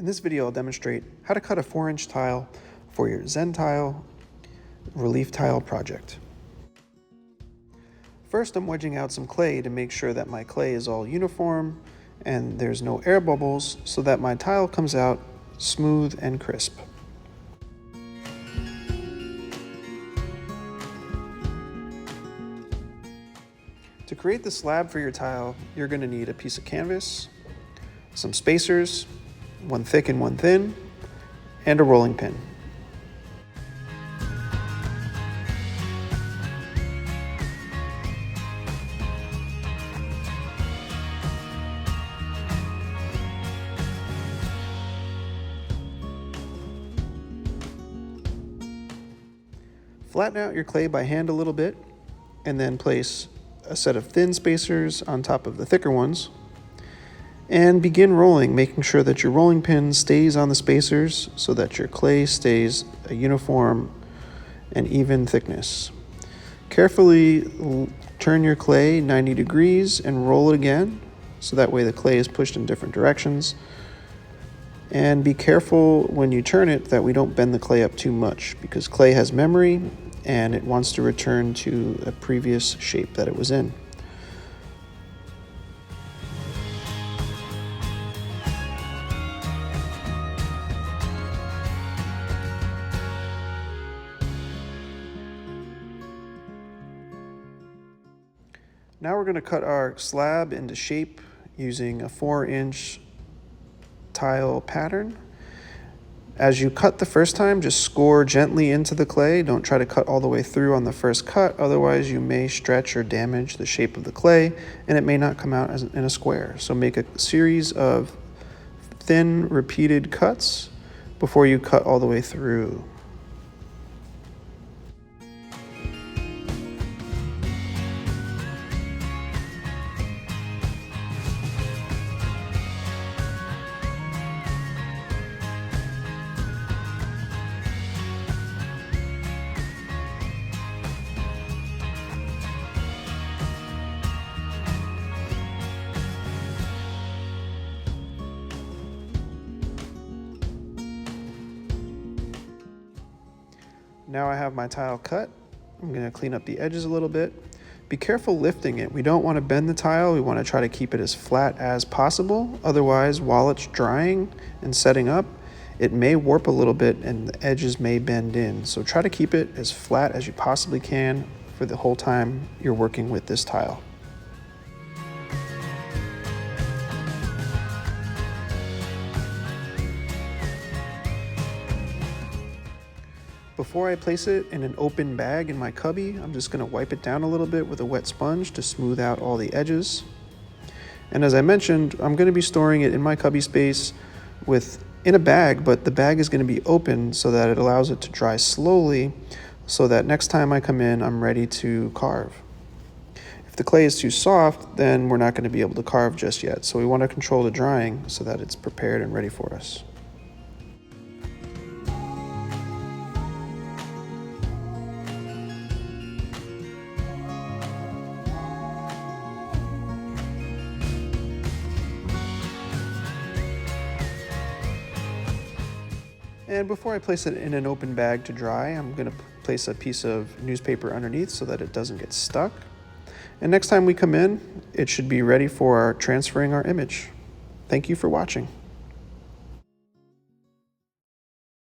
In this video, I'll demonstrate how to cut a 4-inch tile for your Zentile relief tile project. First, I'm wedging out some clay to make sure that my clay is all uniform and there's no air bubbles so that my tile comes out smooth and crisp. To create the slab for your tile, you're going to need a piece of canvas, some spacers, one thick and one thin, and a rolling pin. Flatten out your clay by hand a little bit, and then place a set of thin spacers on top of the thicker ones. And begin rolling, making sure that your rolling pin stays on the spacers so that your clay stays a uniform and even thickness. Carefully turn your clay 90 degrees and roll it again, so that way the clay is pushed in different directions. And be careful when you turn it that we don't bend the clay up too much, because clay has memory and it wants to return to a previous shape that it was in. Now we're going to cut our slab into shape using a 4-inch tile pattern. As you cut the first time, just score gently into the clay. Don't try to cut all the way through on the first cut, otherwise you may stretch or damage the shape of the clay and it may not come out in a square. So make a series of thin repeated cuts before you cut all the way through. Now I have my tile cut. I'm going to clean up the edges a little bit. Be careful lifting it. We don't want to bend the tile. We want to try to keep it as flat as possible. Otherwise, while it's drying and setting up, it may warp a little bit and the edges may bend in. So try to keep it as flat as you possibly can for the whole time you're working with this tile. Before I place it in an open bag in my cubby, I'm just going to wipe it down a little bit with a wet sponge to smooth out all the edges. And as I mentioned, I'm going to be storing it in my cubby space in a bag, but the bag is going to be open so that it allows it to dry slowly, so that next time I come in, I'm ready to carve. If the clay is too soft, then we're not going to be able to carve just yet. So we want to control the drying so that it's prepared and ready for us. And before I place it in an open bag to dry, I'm going to place a piece of newspaper underneath so that it doesn't get stuck. And next time we come in, it should be ready for transferring our image. Thank you for watching.